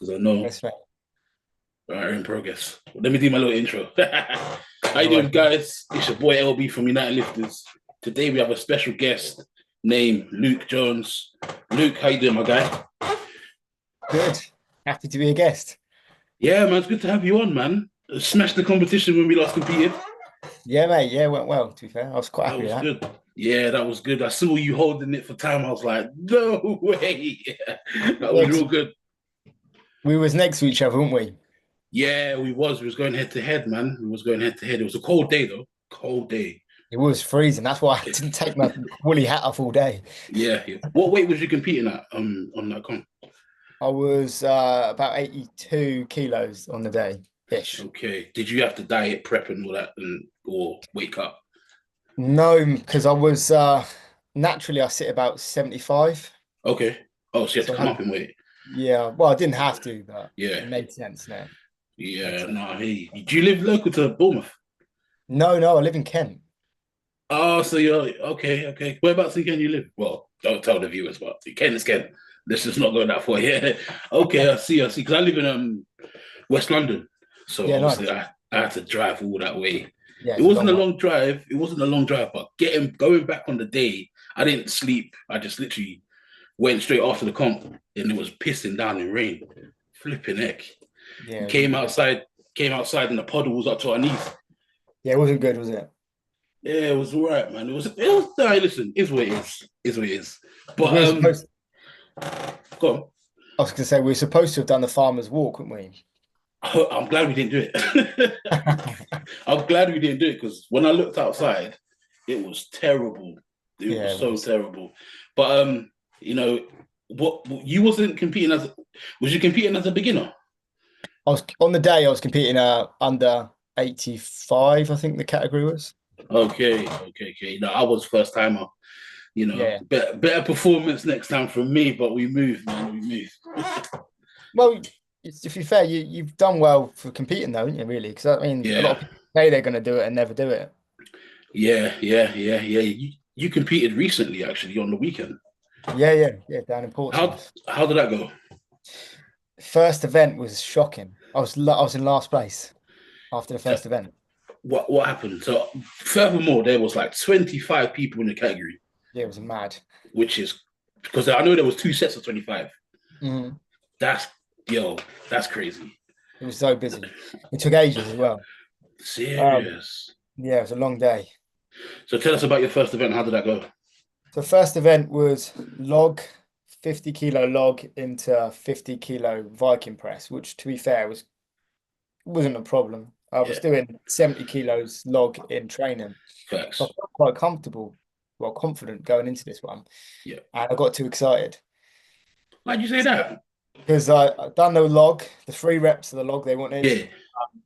because I know That's right. we're in progress. Let me do my little intro. How you No doing, worries. guys? It's your boy LB from United Lifters. Today we have a special guest named Luke Jones. Luke, how you doing, my guy? Good. Happy to be a guest. Yeah, man, it's good to have you on, man. Smashed the competition when we last competed. Yeah, mate. Yeah, it went well, to be fair. I was quite That happy with was that. good. Yeah, that was good. I saw you holding it for time. I was like, no way. That was Yeah, real good. we was next to each other, weren't we? Yeah, we was going head to head, man. We was going head to head. It was a cold day though. Cold day. It was freezing. That's why I didn't take my woolly hat off all day. Yeah, yeah. What weight was you competing at on that comp? I was about 82 kilos on the day ish. Okay. Did you have to diet prep and all that and or wake up? No, because I was naturally I sit about 75. Okay. Oh, so you had to So come up in weight. yeah, well, I didn't have to, but Yeah. it made sense now. Makes Yeah. sense. No, hey. Do you live local to Bournemouth? No, no, I live in Kent. Oh, so you're okay, okay. Whereabouts in Kent you live? Well, don't tell the viewers, but Kent is Kent. Let's just not go that far. Yeah. Okay, I see. Because I live in West London. So Yeah, obviously nice. I had to drive all that way. Yeah, It it's a wasn't long a one. long drive. It wasn't a long drive, but going back on the day, I didn't sleep. I just literally went straight after the comp and it was pissing down in rain. Flipping heck. Yeah, Came outside, came outside and the puddle was up to our knees. yeah, it wasn't good, was it? Yeah, it was all right, man. It was listen, is what it is. Is what it is. Because But go on. I was going to say, we were supposed to have done the farmer's walk, weren't we? I'm glad we didn't do it. I'm glad we didn't do it because when I looked outside, it was terrible. It Yeah, was it so was. terrible. But you know, what you wasn't competing as was you competing as a beginner? I was on the day I was competing under 85, I think the category was. Okay, okay, okay. No, I was first timer. Yeah. Better performance next time from me, but we moved, man. We moved. Well, to be fair, you've done well for competing though, haven't you, really? Because I mean, a lot Yeah, of people say they're going to do it and never do it. yeah. You competed recently, actually, on the weekend. Yeah, yeah, yeah, down in How Portsmouth. how did that go? First event was shocking. I was in last place after the first event. What happened? So, furthermore, there was like 25 people in the category, Yeah, it was mad. which is because I know there was two sets of 25. Mhm. That's yo, that's crazy. It was so busy. It took ages as well. Um, Serious. yeah, it was a long day. So tell us about your first event. How did that go? The first event was log, 50 kilo log into 50 kilo Viking press, which to be fair wasn't a problem. I was Yeah, doing 70 kilos log in training. So I facts. felt quite comfortable, well, confident going into this one. Yeah. And I got too excited. Why'd you say that? Because I done the log, the 3 reps of the log they wanted. Yeah.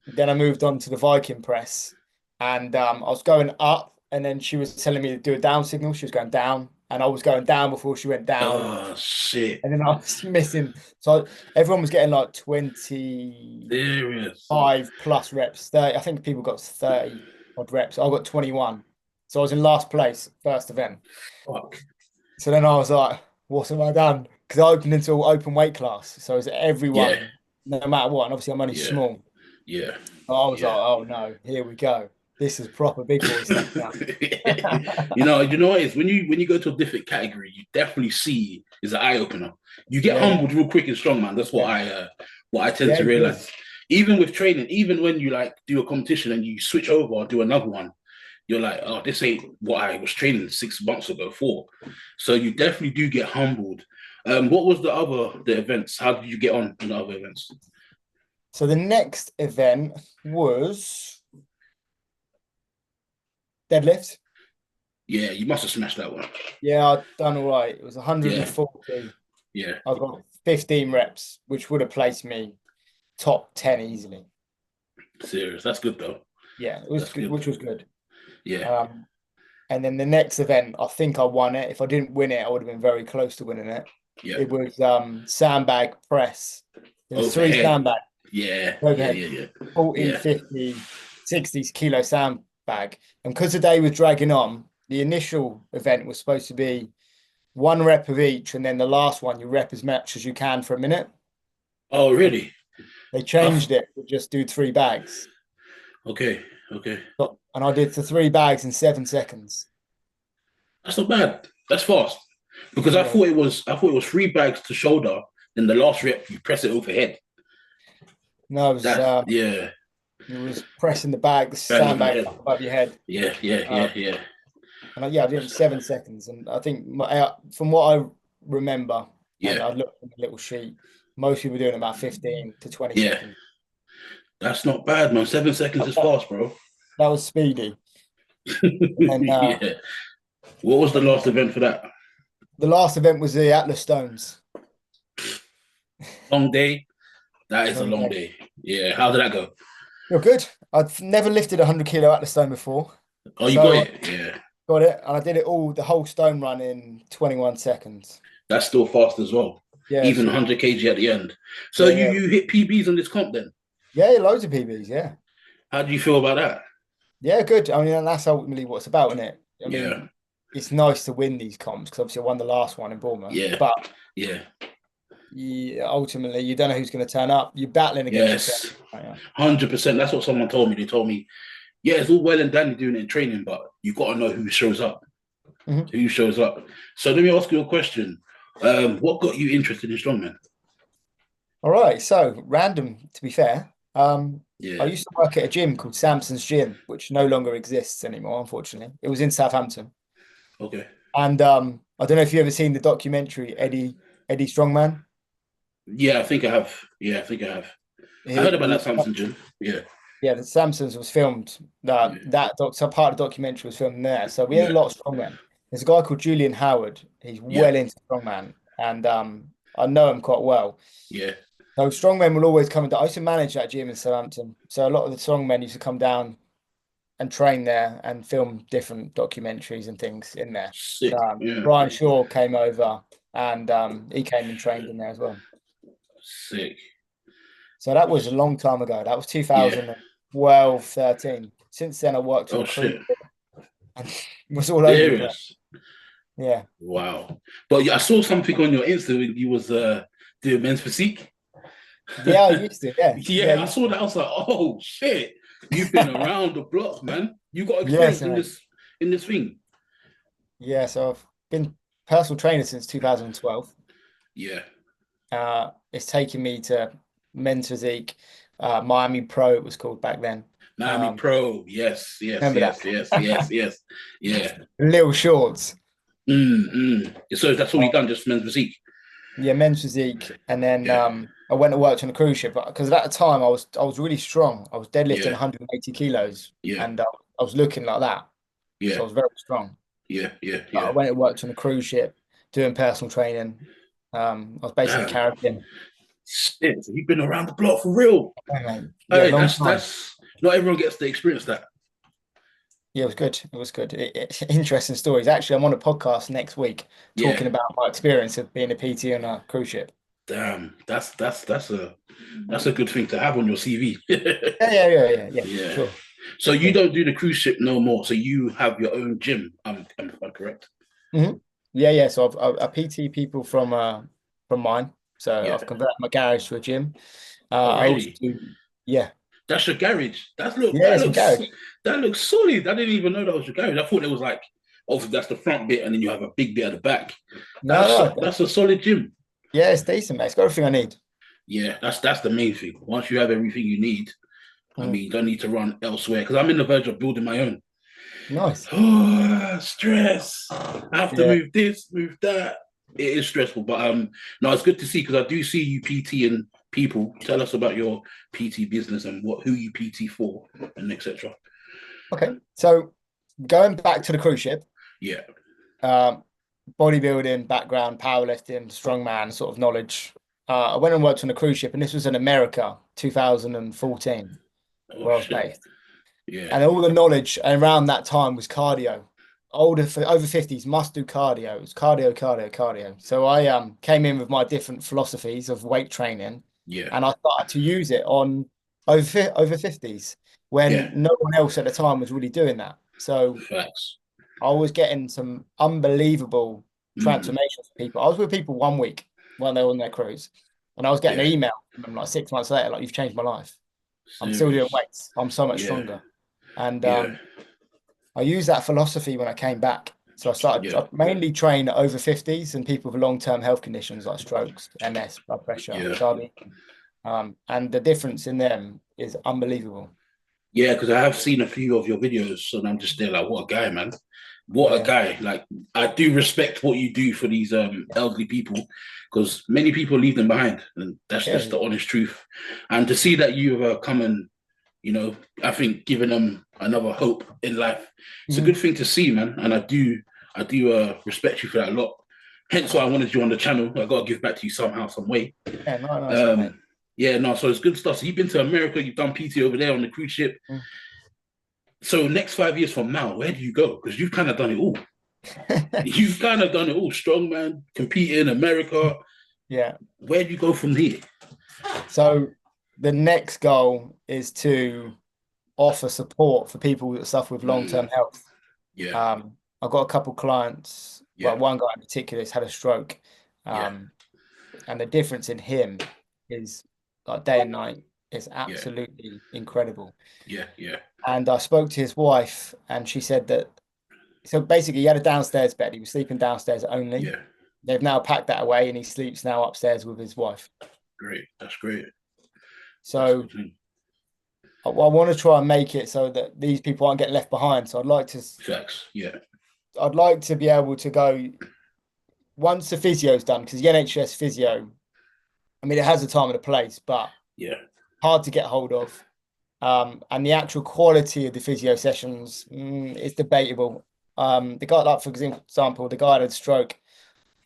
Then I moved on to the Viking press, and I was going up, and then she was telling me to do a down signal. She was going down, and I was going down before she went down, Oh shit. and then I was missing. So everyone was getting like 25 Serious. plus reps. 30, I think people got 30 odd reps. I got 21, so I was in last place first event. Fuck. So then I was like, "What have I done?" Because I opened into an open weight class, so it's Yeah. everyone, no matter what. And obviously, I'm only Yeah. small. Yeah. I was like, Yeah. oh no, here we go. This is proper big boy stuff now. you know what it is when you go to a different category, you definitely see is an eye opener. You get Yeah, humbled real quick and strong, man. That's yeah, what I tend yeah, to you do. realize. Even with training, even when you like do a competition and you switch over or do another one, you're like, oh, this ain't what I was training 6 months ago for. So you definitely do get humbled. What was the events? How did you get on in the other events? So the next event was deadlift. Yeah, you must have smashed that one. Yeah, I done all right. It was Yeah, 140. yeah. I got 15 reps, which would have placed me top 10 easily. Serious. That's good though. Yeah, it was That's good, good. which was good. Yeah, Um, and then the next event, I think I won it. If I didn't win it, I would have been very close to winning it. yeah. It was sandbag press. There was three Overhead. sandbags Yeah, yeah, overhead. yeah, yeah. 40, Yeah. 50, 60 kilo sandbag. And because the day was dragging on, the initial event was supposed to be 1 rep of each, and then the last one you rep as much as you can for a minute. Oh, really? They I f- changed it to just do 3 bags. okay, okay. And I did the 3 bags in 7 seconds. That's not bad. That's fast. Because Yeah. I thought it was 3 bags to shoulder. Then the last rep, you press it overhead. No, That yeah, it was pressing the bag, the bag over your sandbag head. up above your head. Yeah, yeah, Um, yeah, yeah, and yeah, I did it in 7 seconds. And I think from what I remember, and yeah, I looked at the little sheet, most people were doing about 15 to 20 yeah. seconds. That's not bad, man. 7 seconds is That, fast, bro. that was speedy. And Yeah. What was the and last event for that? the last event was the Atlas Stones. Long day. That is a Long long day. day. Yeah. How did that go? You're good. I've never lifted a 100 kilo Atlas Stone before. Oh, you got So I it. Yeah. got it, and I did it the whole stone run in 21 seconds. That's still fast as well. Yeah, Even shit. 100 kg at the end. So Yeah, you yeah. you hit PBs on this comp then? Yeah, loads of PBs, yeah. How do you feel about that? Yeah, good. I mean, and that's ultimately what it's about, isn't it? I Yeah. mean, it's nice to win these comps because obviously I won the last one in Bournemouth, Yeah. but Yeah. ultimately you don't know who's going to turn up. You're battling against yourself. Yes. Right? 100%. That's what someone told me. They told me, yeah, it's all well and dandy doing it in training, but you got to know who shows up. Mhm. Who shows up. So let me ask you a question. What got you interested in strongman? All right, so random to be fair. I Yeah. used to work at a gym called Samson's Gym, which no longer exists anymore, unfortunately. It was in Southampton. Okay. And I don't know if you've ever seen the documentary Eddie Strongman. Yeah, I think I have. Yeah, I think I have. I heard about He, that Samson gym. Yeah. yeah, the Samsons was filmed. Yeah. So part of the documentary was filmed there. So we had a Yeah. lot of strongmen. There's a guy called Julian Howard. He's Yeah. well into strongman, and I know him quite well. Yeah. So strongmen will always come down. I used to manage that gym in Southampton, so a lot of the strongmen used to come down and train there and film different documentaries and things in there. Sick. Yeah. Brian Shaw came over, and he came and trained in there as well. Sick. So that was a long time ago. That was Yeah. 2012, 13. Since then, I worked on Oh a cruise shit. and was all over the place. Serious. Yeah. Wow. But yeah, I saw something on your Insta when you was doing men's physique. Yeah, I used to. Yeah. Yeah. Yeah, I saw that. I was like, oh shit. You've been around the block, man. You got Yes, experience mate. in this thing. Yeah. So I've been personal trainer since 2012. Yeah. It's taken me to men's physique, Miami Pro, it was called back then. Miami Um, Pro. Yes, yes, remember yes, yes, that? yes, yes. Yeah. Little shorts. So that's all you Um, done, just men's physique. yeah, men's physique, and then Yeah. I went and worked on a cruise ship because at the time I was really strong. I was deadlifting Yeah. 180 kilos, Yeah. and I was looking like that, so Yeah. I was very strong. Yeah. Yeah. But I Yeah. went and worked on a cruise ship, doing personal training. I was based in the Damn. Caribbean. Shit. So you've been around the block for real. Yeah, Hey, long time. that's not everyone gets to experience that. Yeah, it was good. It was good. Interesting stories. Actually, I'm on a podcast next week Yeah. talking about my experience of being a PT on a cruise ship. Damn. That's a good thing to have on your CV. Yeah, yeah, yeah, yeah, yeah, for Yeah. sure. So you Yeah. don't do the cruise ship no more. So you have your own gym. I'm correct. Yeah, yeah. So I PT people from mine. So Yeah. I've converted my garage to a gym. Oh, I also really? do, yeah, That's your garage. yeah, it's a garage. That looks solid. I didn't even know that was your garage. I thought it was like obviously that's the front bit, and then you have a big bit at the back. No, no, That's a solid gym. yeah, it's decent, mate. It's got everything I need. Yeah, that's the main thing. Once you have everything you need, I Mm, mean, you don't need to run elsewhere because I'm in the verge of building my own. nice. Oh, stress. I have to Yeah. move this, move that. It is stressful, but no, it's good to see because I do see you PT and people. Tell us about your PT business and who you PT for and etc. Okay. So going back to the cruise ship, Yeah, um, bodybuilding background, powerlifting, strongman sort of knowledge. I went and worked on a cruise ship, and this was in America, 2014, oh where I was shit. based. Yeah, And all the knowledge around that time was cardio. Older for over 50s must do cardio. It was cardio, cardio, cardio. So I came in with my different philosophies of weight training, yeah, and I started to use it on over 50s yeah. when no one else at the time was really doing that. So Facts. I was getting some unbelievable Mm, transformations for people. I was with people one week when they were on their cruise. And I was getting an Yeah. email from them like 6 months later, like, you've changed my life. I'm still doing Serious. weights. I'm so much Yeah. stronger. And Yeah. I used that philosophy when I came back. So Yeah. I mainly train over 50s and people with long-term health conditions like strokes, MS, blood pressure, Yeah. diabetes. And the difference in them is unbelievable. Yeah, because I have seen a few of your videos, and I'm just there like, what a guy, man. What a Yeah. guy. Like, I do respect what you do for these elderly people, because many people leave them behind, and that's Yeah. just the honest truth. And to see that you've come and, I think giving them another hope in life, it's a Mhm. good thing to see, man. And I do respect you for that a lot. Hence why I wanted you on the channel. I got to give back to you somehow, some way. Yeah, no, nice one, mate. Um, yeah, no, so it's good stuff. So you've been to America, you've done PT over there on the cruise ship. Mm. So next 5 years from now, where do you go? Because you've kind of done it all. You've kind of done it all. Strongman, competing in America. Yeah. Where do you go from here? So the next goal is to offer support for people that suffer with long-term health. Yeah, I've got a couple clients, yeah, well, one guy in particular has had a stroke. yeah, Um, and the difference in him is like day and night is yeah, absolutely incredible. yeah, yeah, And I spoke to his wife, and she said that so basically he had a downstairs bed. He was sleeping downstairs only. yeah. They've now packed that away, and he sleeps now upstairs with his wife. Great. That's great. That's a So good thing. I want to try and make it so that these people aren't getting left behind. So Facts. Yeah, I'd like to be able to go once the physio's done, because the NHS physio, I mean, it has a time and a place, but yeah, hard to get hold of. And the actual quality of the physio sessions is debatable. The guy, like for example, the guy had a stroke.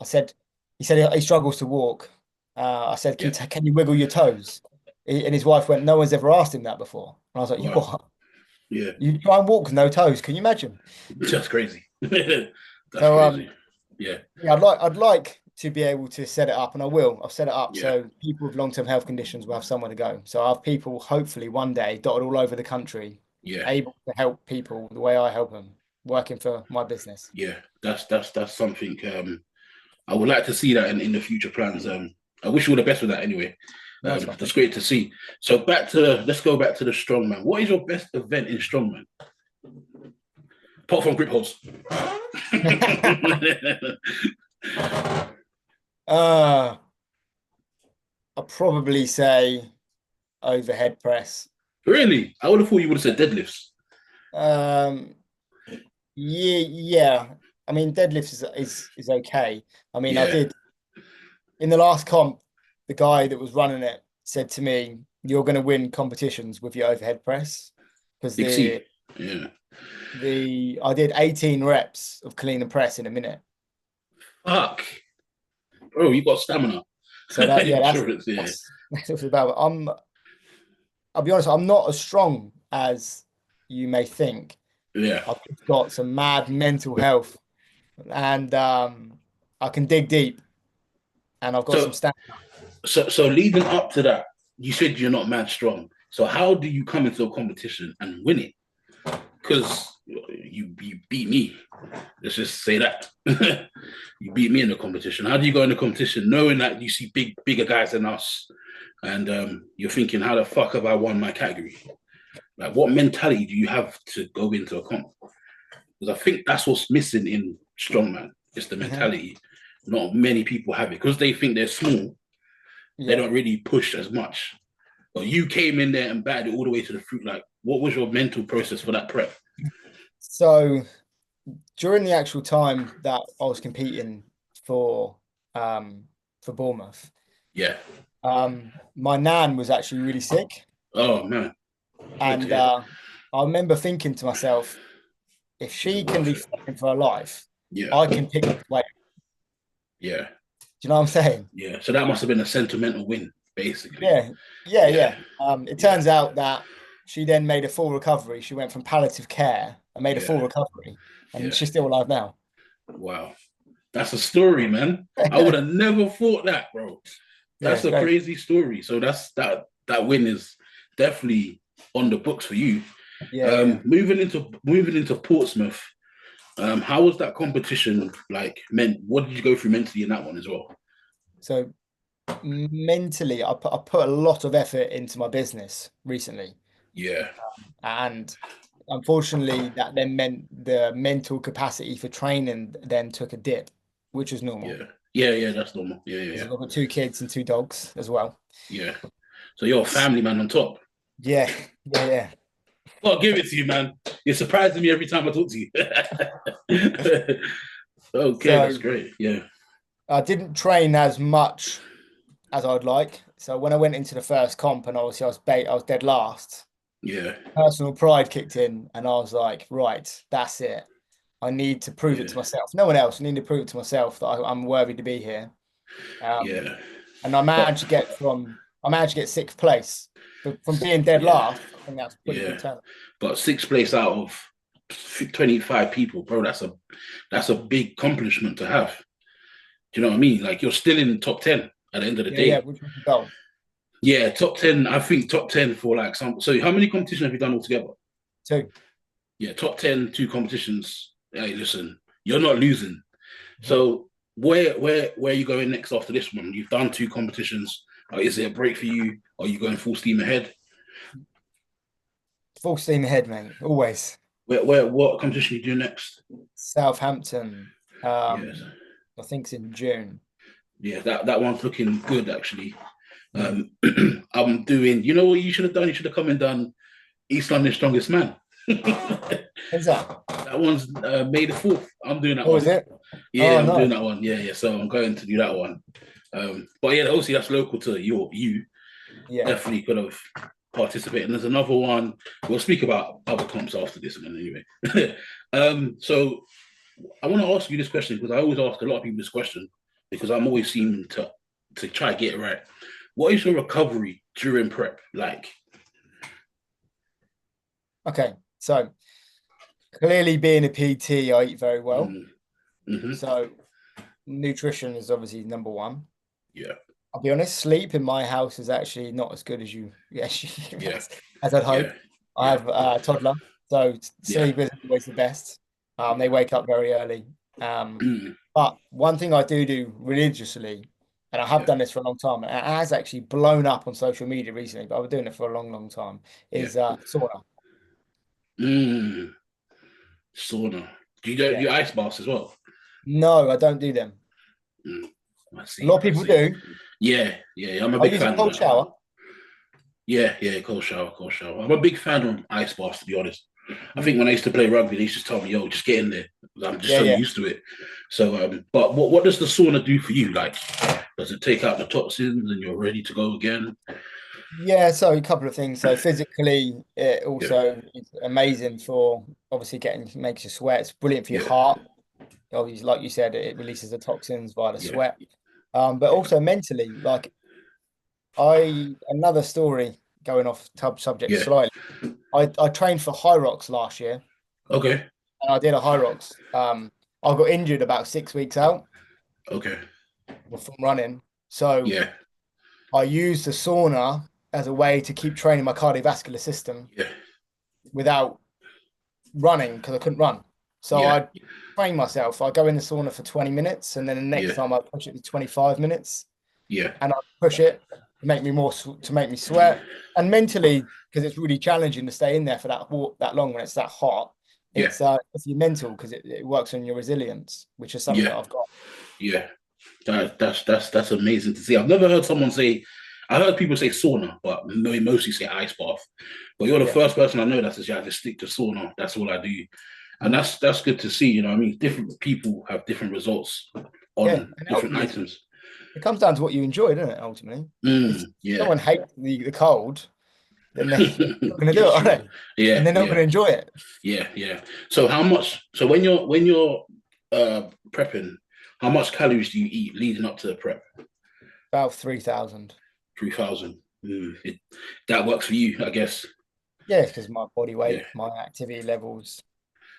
I said, he said he struggles to walk. I said, yeah. can you wiggle your toes? And his wife went, no one's ever asked him that before. And I was like, you Wow. what? Yeah, You try and walk with no toes? Can you imagine? that's crazy. That's So crazy. Yeah, yeah, I'd like to be able to set it up, and I will. I've set it up yeah, so people with long-term health conditions will have somewhere to go. So I have people hopefully one day dotted all over the country, yeah, able to help people the way I help them, working for my business. yeah. That's something. I would like to see that in the future plans. I wish you all the best with that anyway. Nice one, That's thank you. great to see. So let's go back to the strongman. What is your best event in strongman? Apart from grip holds. Uh, I'd probably say overhead press. Really? I would have thought you would have said deadlifts. Um, yeah. I mean, deadlifts is okay. I mean, I Yeah. did in the last comp, the guy that was running it said to me, "You're going to win competitions with your overhead press," because Big C. Yeah. the I did 18 reps of clean and press in a minute. Fuck. Bro, you got stamina. So that yeah, Insurance, yeah. that's what it's about. I'll be honest, I'm not as strong as you may think. Yeah. I've just got some mad mental health, and I can dig deep, and I've got some So stamina. so leading up to that, you said you're not mad strong. So how do you come into a competition and win it? Because you beat me. Let's just say that. You beat me in the competition. How do you go in the competition knowing that you see bigger guys than us, and you're thinking, how the fuck have I won my category? Like, what mentality do you have to go into a comp? Because I think that's what's missing in strongman. It's the Mhm. mentality. Not many people have it because they think they're small. They Yeah. don't really push as much. But you came in there and batted it all the way to the fruit. Like, what was your mental process for that prep? So during the actual time that I was competing for um for Bournemouth, Yeah. my nan was actually really sick, Oh man. Sorry to and hear. I remember thinking to myself, if Is it she can worth be it? fighting for her life, Yeah. I can pick this weight. Yeah. Do you know what I'm saying? Yeah. So that must have been a sentimental win, basically. Yeah, yeah, Yeah. yeah. It Yeah. turns out that she then made a full recovery. She went from palliative care and made a full Yeah. recovery, and Yeah. she's still alive now. Wow. That's a story, man. I would have never thought that, bro. Yeah, That's it's a great. crazy story. So that win is definitely on the books for you. Yeah, yeah, yeah. Moving into Portsmouth, how was that competition like? Meant what did you go through mentally in that one as well? So mentally, I put a lot of effort into my business recently, Yeah, and unfortunately, that then meant the mental capacity for training then took a dip, which is normal yeah, yeah. That's normal. Yeah, yeah, because yeah, I've got two kids and two dogs as well. yeah. So you're a family man on top. Yeah, yeah, Well, I'll give it to you, man. You're surprising me every time I talk to you. Okay, that's So great. Yeah, I didn't train as much as I'd like. So when I went into the first comp and obviously I was dead last, yeah, personal pride kicked in and I was like, right, that's it. I need to prove it yeah, to myself. No one else. I need to prove it to myself that I'm worthy to be here. Um, yeah. and But I managed to get sixth place. But from being dead yeah, last, I think that's pretty yeah. good turn. But sixth place out of 25 people, bro. That's a big accomplishment to have. Do you know what I mean? Like you're still in the top 10 at the end of the Yeah, yeah, day. which was the goal. Yeah, top 10. I think top 10 for like some. So how many competitions have you done altogether? Two. Yeah, top 10, two competitions. Hey, listen, you're not losing. Mhm. So where are you going next after this one? You've done two competitions. Is it a break for you? Are you going full steam ahead? Full steam ahead, mate. Always. Where what competition you do next? Southampton. Yes. I think it's in June. Yeah, that one's looking good actually. Mm. Um, I'm doing. You know what you should have done? You should have come and done East London Strongest Man. That When's that? one's May the 4th. I'm doing that Oh, is one. it? Yeah, Oh, I'm doing nice. that one. Yeah, yeah. So I'm going to do that one. But yeah, obviously that's local to you. Yeah. Definitely could have participated. And there's another one. We'll speak about other comps after this one anyway. So I want to ask you this question because I always ask a lot of people this question because I'm always seeming to try to get it right. What is your recovery during prep like? Okay. So clearly being a PT, I eat very well. Mm, mm-hmm. So nutrition is obviously number one. Yeah, I'll be honest, sleep in my house is actually not as good as yeah, as I'd hope. yeah, I yeah, have a toddler, so yeah. sleep isn't always the best. They wake up very early. Mm, But one thing I do religiously, and I have yeah, done this for a long time, and it has actually blown up on social media recently, but I've been doing it for a long, long time, yeah. is sauna. Mm, sauna. Do Yeah. you ice baths as well? No, I don't do them. Mm, I A lot see. of I people see. do. Yeah, yeah, yeah. I'm a I big use a fan of cold that. shower. Yeah, yeah, cold shower, cold shower. I'm a big fan of ice baths, to be honest. I think Mm. when I used to play rugby, they used to tell me, "Yo, just get in there." I'm just Yeah, so yeah. used to it. So, but what does the sauna do for you? Like, does it take out the toxins and you're ready to go again? Yeah, so a couple of things. So physically, it Yeah, also is amazing for obviously makes you sweat. It's brilliant for your yeah, heart. Obviously, like you said, it releases the toxins via the yeah, sweat. But yeah, also mentally, like another story going off tub subject yeah. slightly. I trained for high rocks last year Okay, and I did a high rocks. I got injured about 6 weeks out okay, from running. So yeah, I used the sauna as a way to keep training my cardiovascular system yeah, without running because I couldn't run. So yeah, I train myself. I go in the sauna for 20 minutes and then the next yeah, time I push it to 25 minutes yeah, and I push it to make me to make me sweat. And mentally, because it's really challenging to stay in there for that long when it's that hot. yeah, It's your mental because it works on your resilience, which is something that yeah, I've got. yeah. That's amazing to see. I've never heard someone say. I heard people say sauna, but they mostly say ice bath. But you're the Yeah. first person I know that says, "Yeah, I just stick to sauna. That's all I do," and Mhm. that's good to see. You know, what I mean, different people have different results Yeah. on And different ultimately, items. it comes down to what you enjoy, doesn't it? Ultimately, if Yeah, someone hates the cold, then they're not going to do it's it, are true. they? And Yeah, they're not going yeah, to enjoy it. yeah, yeah. So how much? So when you're prepping, how much calories do you eat leading up to the prep? About 3,000. 3,000. That works for you, I guess. Yeah, because my body Yeah, weight, my activity levels.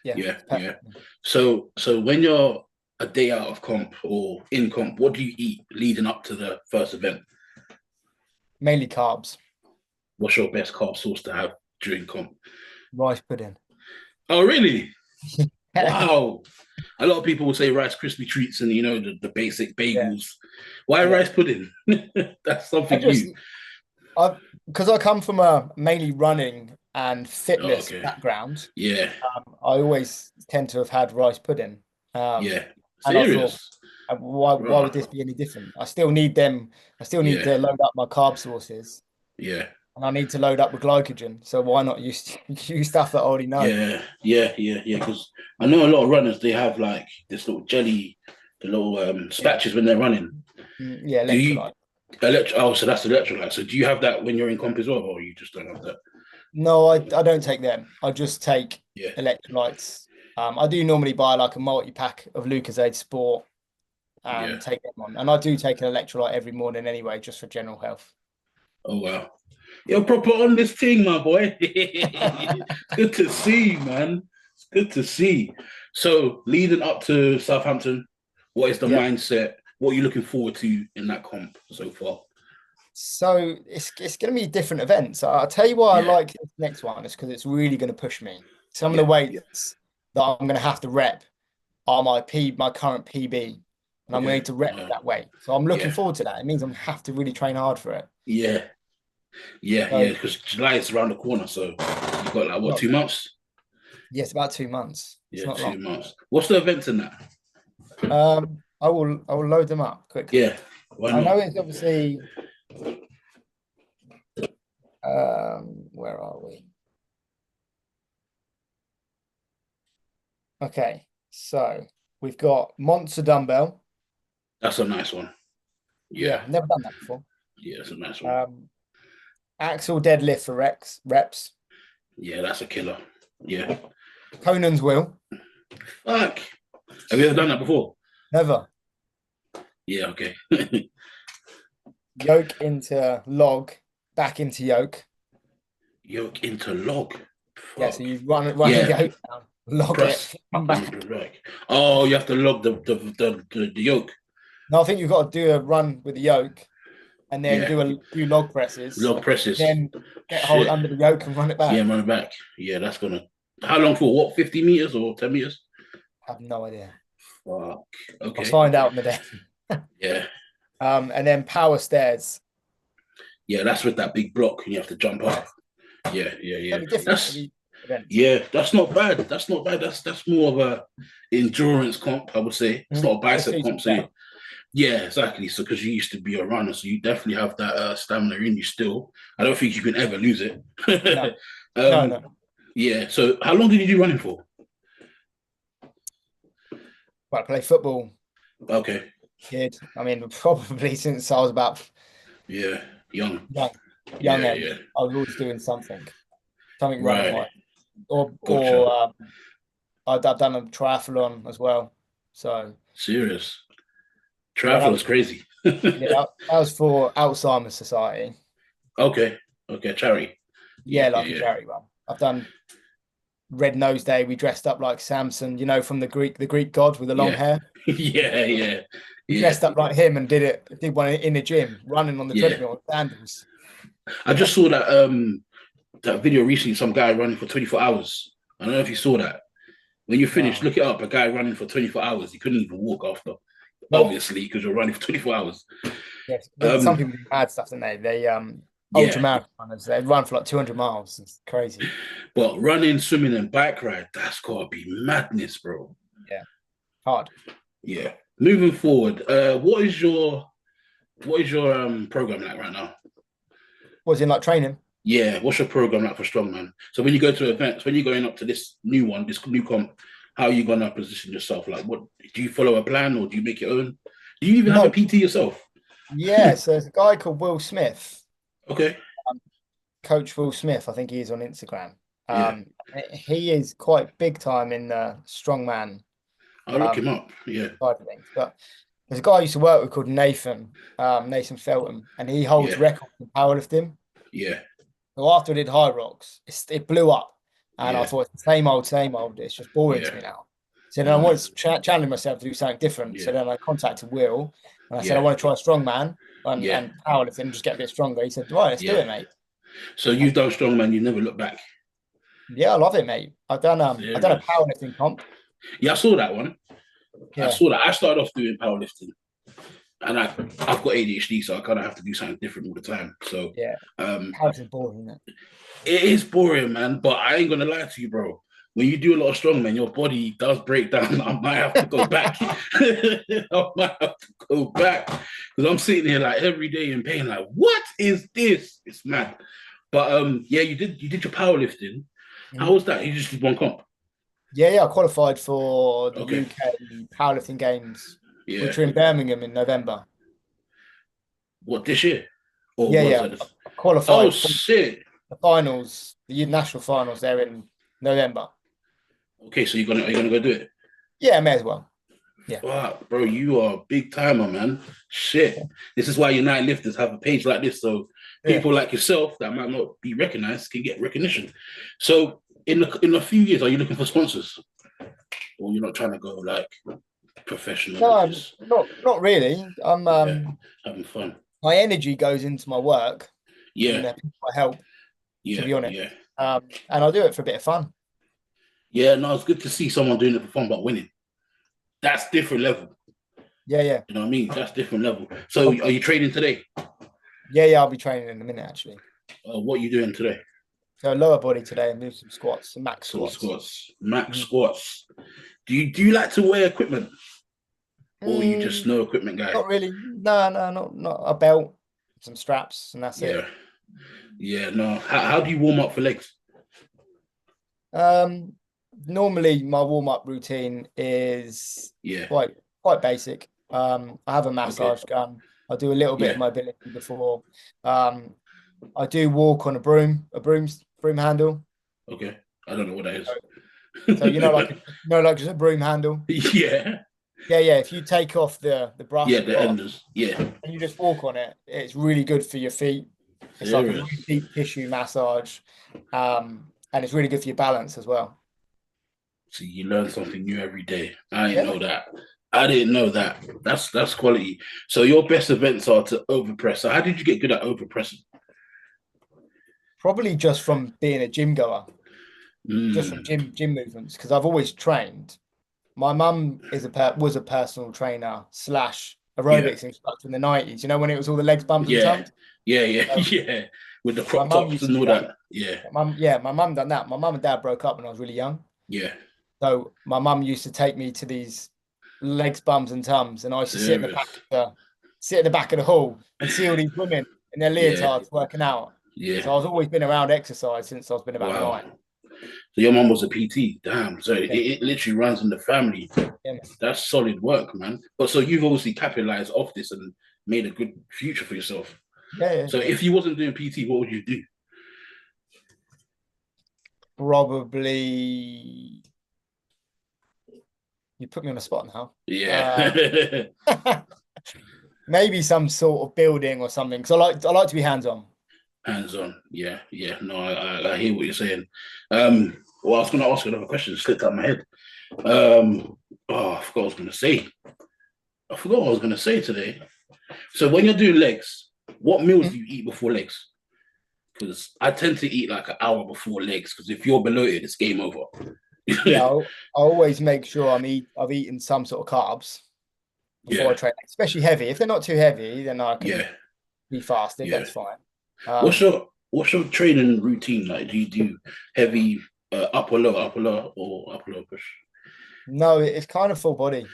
Yeah, yeah, it's yeah. perfect. So when you're a day out of comp or in comp, what do you eat leading up to the first event? Mainly carbs, What's your best carb source to have during comp? rice pudding. Oh, really? Wow. A lot of people will say Rice Krispie treats and the basic Yeah, bagels. Why yeah. rice pudding? That's I something just new. I because I come from a mainly running and Oh, fitness okay. background. Yeah, I always tend to have had rice pudding. Um, yeah. and I thought, Serious. why would Right. this be any different? I still need them. I still need Yeah, to load up my carb sources, yeah, and I need to load up with glycogen. So why not use use stuff that I already know? yeah. Because I know a lot of runners, they have like this little jelly, the little Yeah, spatches when they're running. yeah, Do you electrolyte. Oh, so that's electrolyte. So do you have that when you're in comp as well, or you just don't have that? No, I don't take them. I just take Yeah. electrolytes. I do normally buy like a multi-pack of Lucozade Sport Yeah. and take them on. And I do take an electrolyte every morning anyway, just for general health. Oh wow. You're proper on this thing, my boy. It's good to see, man. It's good to see. So leading up to Southampton, what is the Yeah. mindset? What are you looking forward to in that comp so far? So it's going to be different events. I'll tell you why I Yeah, like this next one is because it's really going to push me. Some of the yeah, weights that I'm going to have to rep are my current PB, and I'm going to okay. need to rep that weight. So I'm looking Yeah, forward to that. It means I'm gonna have to really train hard for it. yeah, yeah. So Because July is around the corner, so you've got like what, well, 2 months? yes, about 2 months. It's Yeah, not long. 2 months. What's the events in that? I will load them up quickly. Yeah, why I know not? it's obviously where are we? Okay, so we've got Monster Dumbbell. That's a nice one. Yeah, Yeah, never done that before. yeah, that's a nice one. Um, Axle deadlift for reps. Yeah, that's a killer. Yeah. Conan's wheel. Fuck. Have you ever done that before? Never. Yeah, okay. Yoke into log, back into yoke. Yoke into log. Yeah, so Fuck. you run a Yeah, yoke down, log press it, come and back. log. Oh, you have to log the yoke. No, I think you've got to do a run with the yoke and then Yeah, do a few log presses, log presses. then get hold Shit. under the yoke and run it Yeah, back. run it back. Yeah, that's gonna. How long for? What? 50 meters or 10 meters? I have no idea. Fuck. I'll Okay. find out in the day. Yeah. And then power stairs. Yeah, that's with that big block and you have to jump Yeah, up. Yeah, yeah, yeah. it'll be different That's every event. Yeah, that's not bad. That's not bad. That's more of a endurance comp, I would say. It's not a It bicep suits comp. me So better. yeah, exactly. So because you used to be a runner, so you definitely have that stamina in you still. I don't think you can ever lose it. No, no, um, no. yeah. So how long did you do running for? But I play football, Okay. kid. I mean, probably since I was about Yeah. Young. young, young Yeah, yeah. age, I was always doing something running Right. wise, or Gotcha. I've done a triathlon as well. So Serious. yeah, Triathlon's crazy. that was for Alzheimer's Society. Okay. Okay. Charity. Yeah, Yeah, yeah, like a yeah. charity one. I've done Red Nose Day. We dressed up like Samson, from the Greek god with the long Yeah. hair. Yeah, yeah. We Yeah. dressed up like him and did one in the gym, running on the Yeah. treadmill with sandals. I just saw that video recently, some guy running for 24 hours. I don't know if you saw that. When you finish, No, look it up. A guy running for 24 hours. He couldn't even walk after, no, obviously, because you're running for 24 hours. yes. Some Um, people do mad stuff, don't they? They ultra yeah, marathoners. They run for like 200 miles. It's crazy. but running, swimming, and bike ride, that's gotta be madness, bro. Yeah, hard. Yeah. Moving forward, what is your program like right now? Was in like training. Yeah, what's your program like for strongman? So when you go to events, when you're going up to this new one, this new comp, how are you gonna position yourself? Like, what do you follow a plan or do you make your own? Do you even have a No, PT yourself? yeah. So there's a guy called Will Smith, Okay. um, Coach Will Smith. I think he is on Instagram. Yeah. He is quite big time in the strongman I'll look him um, up. Yeah. side of things. But there's a guy I used to work with called Nathan Feltham, and he holds Yeah. records in powerlifting. Yeah. So after I did High Rocks, it blew up, and I Yeah. thought it's the same old, same old. It's just boring to Yeah. me now. So then I Uh, wanted to challenge myself to do something different. So yeah. then I contacted Will, and I said I Yeah. want to try strongman Yeah. and powerlifting and just get a bit stronger. He said, "Right, let's do Yeah. it, mate." So you've And done strongman, you never look back. yeah, I love it, mate. I've done a Serious. powerlifting comp. Yeah, I saw that one. I Yeah, saw that. I started off doing powerlifting, and I've got ADHD, so I kind of have to do something different all the time. So yeah. um, House is boring, isn't it? it is boring, man. But I ain't gonna lie to you, bro. When you do a lot of strongman, your body does break down. I might have to go back. I might have to go back because I'm sitting here like every day in pain. Like, what is this? It's mad. But yeah, you did your powerlifting. How Mhm. was that? You just did one comp. Yeah. I qualified for the Okay. UK powerlifting games, Yeah. which are in Birmingham in November. What, this year? Or Yeah, was yeah. it? I Oh qualified for shit. the finals, the national finals there in November. Okay, so are you gonna go do it? Yeah, may as well. Yeah. Fuck, bro, you are a big timer, man. Shit. This is why United Lifters have a page like this, so Yeah. people like yourself that might not be recognized can get recognition. So in a few years, are you looking for sponsors? Or you're not trying to go like professional No, with this? not really. I'm Yeah, having fun. my energy goes into my work and Yeah, the people I help, to yeah, be honest. yeah. And I do it for a bit of fun. Yeah, no, it's good to see someone doing it for fun but winning. That's different level. Yeah, yeah. You know what I mean? That's different level. So are you training today? Yeah. I'll be training in a minute actually. What are you doing today? So lower body today and do some squats, some max Some squats. squats, max Mhm. squats. Do you like to wear equipment, or you just Mm, no equipment guy? not really. No, not a belt, some straps, and that's it. Yeah, yeah. No. How do you warm up for legs? Um, Normally my warm-up routine is Yeah. quite basic. I have a Okay. massage gun. I do a little bit of Yeah. mobility before. Um, I do walk on a broom handle. Okay. I don't know what that So, is. so like just a broom handle. Yeah. Yeah. If you take off the brush Yeah. at the The bottom enders. Yeah. and you just walk on it, it's really good for your feet. It's like a Serious. really deep tissue massage, and it's really good for your balance as well. See, you learn something new every day. I didn't Yeah, know that. I didn't know that. That's quality. So your best events are to overpress. So how did you get good at overpressing? probably just from being a gym goer, just from Mm, gym movements, because I've always trained. My mum was a personal trainer slash yeah. aerobics instructor in the 90s. You know when it was all the legs, bums, and Yeah. tums. Yeah. Yeah. So Yeah. With the my crop mum tops used to and do all that. that. Yeah. My mum done that. My mum and dad broke up when I was really young. Yeah. So my mum used to take me to these legs, bums, and tums, and I used to Serious. sit at the back of the hall and see all these women in their Yeah. leotards working out. Yeah. So I've always been around exercise since I've been about Wow. 9. So your mom was a PT. Damn. So it, Yeah, it literally runs in the family. yeah, man. That's solid work, man. But so you've obviously capitalized off this and made a good future for yourself. Yeah. So if you wasn't doing PT, what would you do? Probably you put me on the spot now. Uh, Yeah. Maybe some sort of building or something. Because I like to be hands on. Hands on. Yeah. Yeah. No, I hear what you're saying. Well, I was going to ask you another question. It slipped out of my head. I forgot what I was going to say. I forgot what I was going to say today. So when you're doing legs, what meals do you eat before legs? Because I tend to eat like an hour before legs. Because if you're below it, it's game over. Yeah, I always make sure I've eaten some sort of carbs before I Yeah. train, especially heavy. If they're not too heavy, then I can Yeah. be fasted. Yeah. That's fine. What's Um, your what's your training routine like? Do you do heavy upper low, or upper low push? no, it's kind of full body.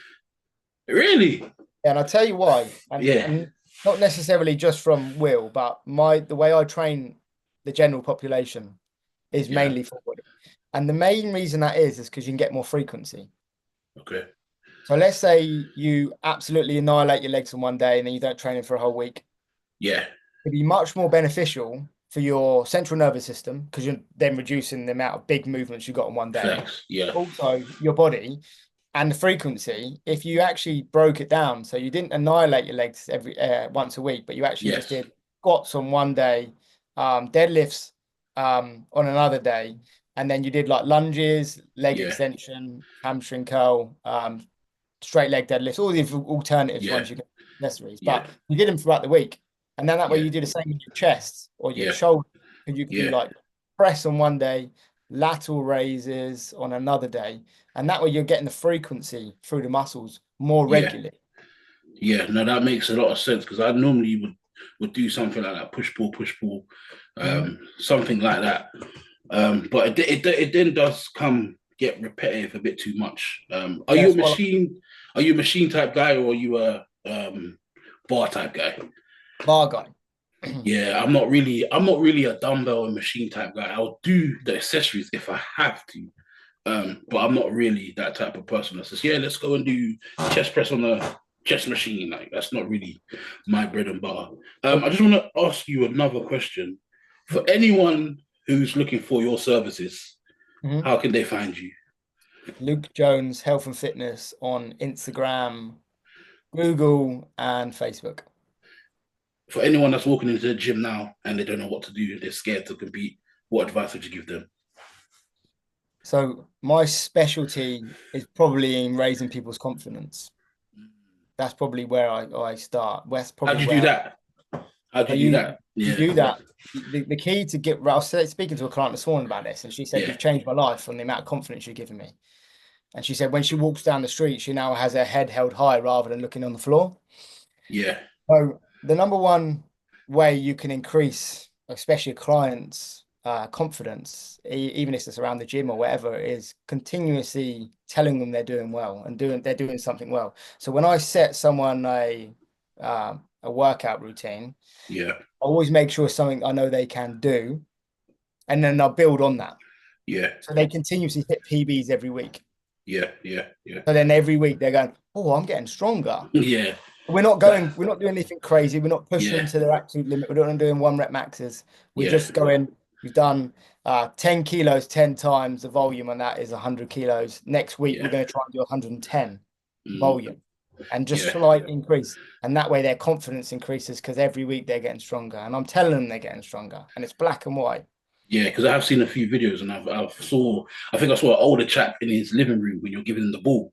Really? And I'll tell you why, Yeah, and not necessarily just from Will, but the way I train the general population is yeah. mainly full body. And the main reason that is because you can get more frequency. Okay. So let's say you absolutely annihilate your legs in one day and then you don't train it for a whole week. Yeah. It'd be much more beneficial for your central nervous system because you're then reducing the amount of big movements you got in one day. Facts. Yeah. Also, your body and the frequency, if you actually broke it down, so you didn't annihilate your legs every once a week, but you actually just Yes. did squats on one day, deadlifts on another day, and then you did like lunges, leg Yeah. extension, hamstring curl, straight leg deadlifts, all the alternatives Yeah. ones you get necessaries, Yeah. but you did them throughout the week. And then that way Yeah. you do the same with your chest or your Yeah. shoulder. And you could do Yeah. like press on one day, lateral raises on another day. And that way you're getting the frequency through the muscles more Yeah. regularly. Yeah, no, that makes a lot of sense because I normally would do something like that, push pull, something like that. But it then does get repetitive a bit too much. Are you a machine? Are you a machine type guy or are you a bar type guy? Bar guy. Yeah, I'm not really a dumbbell and machine type guy. I'll do the accessories if I have to. But I'm not really that type of person that says, yeah, let's go and do chest press on the chest machine. Like that's not really my bread and butter. I just want to ask you another question. For anyone who's looking for your services, how can they find you? Luke Jones Health and Fitness on Instagram, Google, and Facebook. For anyone that's walking into the gym now and they don't know what to do, they're scared to compete, what advice would you give them? So my specialty is probably in raising people's confidence. That's probably where I start. That's probably How'd you where do that? How'd you do that? you Yeah. do that. The key to get, I was speaking to a client this morning about this, and she said, Yeah. "You've changed my life on the amount of confidence you've given me." And she said when she walks down the street, she now has her head held high rather than looking on the floor. Yeah. So the number one way you can increase, especially clients' confidence, even if it's around the gym or whatever, is continuously telling them they're doing well and they're doing something well. So when I set someone a workout routine, Yeah. I always make sure it's something I know they can do, and then I'll build on that. Yeah. So they continuously hit PBs every week. Yeah. Yeah. Yeah. So then every week they're going, "Oh, I'm getting stronger." Yeah. We're not doing anything crazy. We're not pushing them to their absolute limit. We're not doing 1 rep maxes. We're just going, we've done 10 kilos 10 times. The volume on that is 100 kilos. Next week, we're going to try and do 110 volume and just slight increase. And that way their confidence increases because every week they're getting stronger. And I'm telling them they're getting stronger. And it's black and white. Yeah, because I have seen a few videos and I think I saw an older chap in his living room when you're giving him the ball.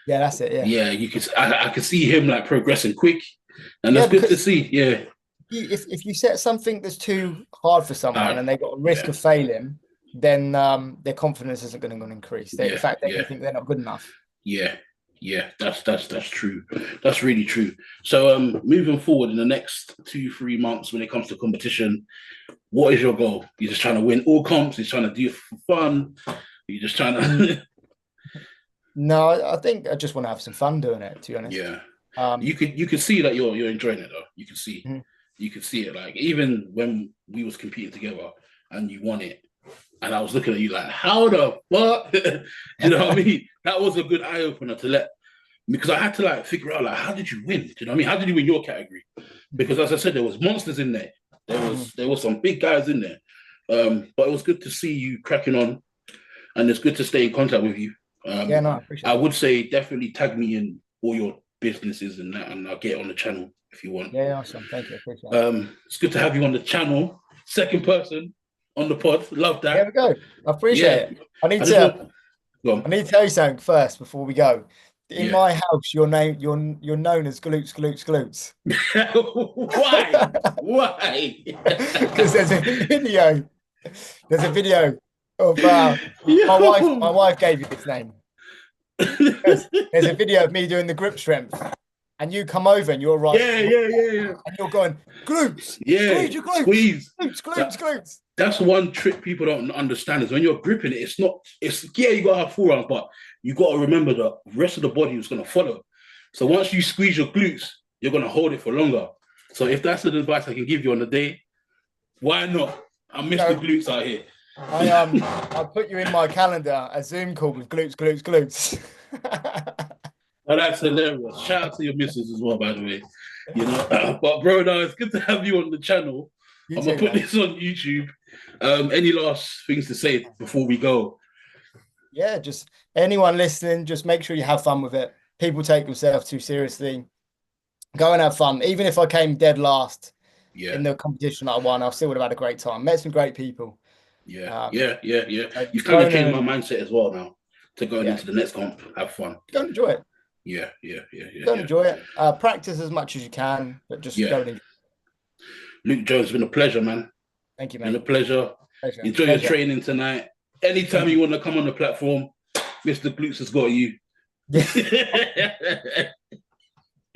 Yeah, that's it. Yeah. Yeah, I could see him like progressing quick. And that's good to see. Yeah. If you set something that's too hard for someone and they've got a risk of failing, then their confidence isn't going to increase. In fact, they're going to think they're not good enough. Yeah. Yeah, that's true. That's really true. So moving forward in the next 2-3 months when it comes to competition, what is your goal? You're just trying to win all comps, you're trying to do it for fun, you're just trying to No, I think I just want to have some fun doing it, to be honest. Yeah. You could see that you're enjoying it though. You can see. You could see it. Like even when we was competing together and you won it, and I was looking at you like, how the fuck? You know what I mean? That was a good eye opener because I had to like figure out like how did you win? Do you know what I mean? How did you win your category? Because as I said, there was monsters in there. There was some big guys in there. But it was good to see you cracking on, and it's good to stay in contact with you. Yeah, no, I appreciate I would say definitely tag me in all your businesses and that, and I'll get on the channel if you want. Yeah, awesome. Thank you. Appreciate it. It's good to have you on the channel. Second person on the pod. Love that. There we go. I appreciate it. I need to tell you something first before we go. In my house, you're known as Glutes, Glutes, Glutes. Why? Why? Because there's a video. There's a video of my wife gave you this name. There's a video of me doing the grip strength, and you come over and you're right. Yeah. And you're going glutes. Yeah, glutes, squeeze. Glutes. That's one trick people don't understand is when you're gripping it. You gotta have forearms, but you gotta remember the rest of the body is gonna follow. So once you squeeze your glutes, you're gonna hold it for longer. So if that's the advice I can give you on the day, why not? I miss the glutes out here. I put you in my calendar a Zoom call with glutes. Oh, that's hilarious. Shout out to your missus as well, by the way. You know, but bro, no, it's good to have you on the channel. I'm gonna put this on YouTube. Any last things to say before we go? Yeah, just anyone listening, just make sure you have fun with it. People take themselves too seriously. Go and have fun. Even if I came dead last in the competition I won, I still would have had a great time. Met some great people. Yeah. You've kind of changed my mindset as well now to going into the next comp. Have fun. Go and enjoy it. Yeah. Go and enjoy it. Practice as much as you can, but just go and enjoy it. Luke Jones, it's been a pleasure, man. Thank you, man. Been a pleasure. Enjoy your training tonight. anytime you want to come on the platform, Mr. Glutes has got you. Yeah.